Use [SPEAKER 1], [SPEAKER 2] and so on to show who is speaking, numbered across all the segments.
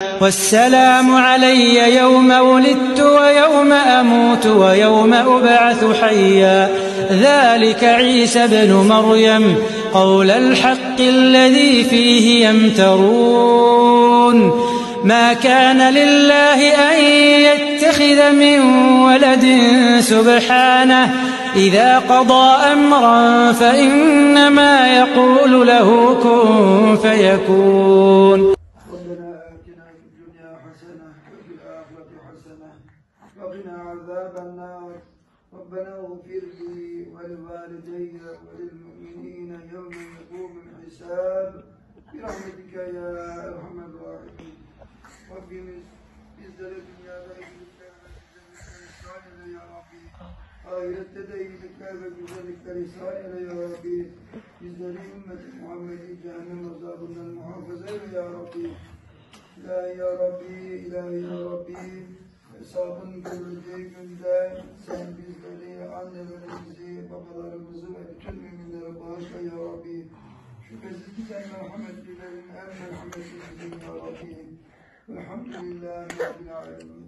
[SPEAKER 1] والسلام علي يوم ولدت ويوم أموت ويوم أبعث حيا. ذلك عيسى ابن مريم قول الحق الذي فيه يمترون. ما كان لله أن يتخذ من ولد سبحانه إذا قضى أمرا فإنما يقول له كن فيكون.
[SPEAKER 2] وقنا عذاب النار. ربنا اغفر لي ولوالدي وللمؤمنين يوم يقوم الحساب برحمتك يا ارحم الراحمين. رب مثل الدنيا بإذنك يا ربي. آية تدينك بجزلك رسالة يا ربي. مثل أمة محمد جهنم وصابنا المحافظين يا ربي. لا يا ربي إلهي يا ربي. Hesabın görüleceği günde sen bizleri, annelerimizi, babalarımızı ve bütün müminlere bağışla ya Rabbi. Şüphesiz ki sen merhametlilerin en merhametlisisin ya Rabbi. Velhamdülillahi Rabbil alemin.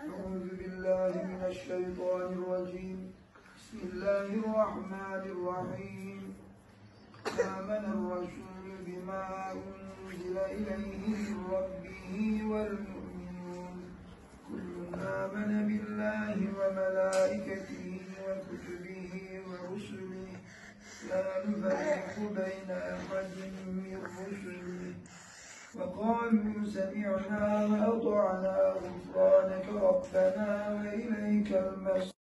[SPEAKER 2] Euzu billahi mineşşeytanirracim. Bismillahirrahmanirrahim. Âmenel rasûlü bimâ unzile ileyhi min rabbihi vel mu'minûn. كل آمن بالله وملائكته وكتبه ورسله لا نفرق بين أحد من رسله وقالوا سمعنا وأطعنا غفرانك ربنا وإليك المصير.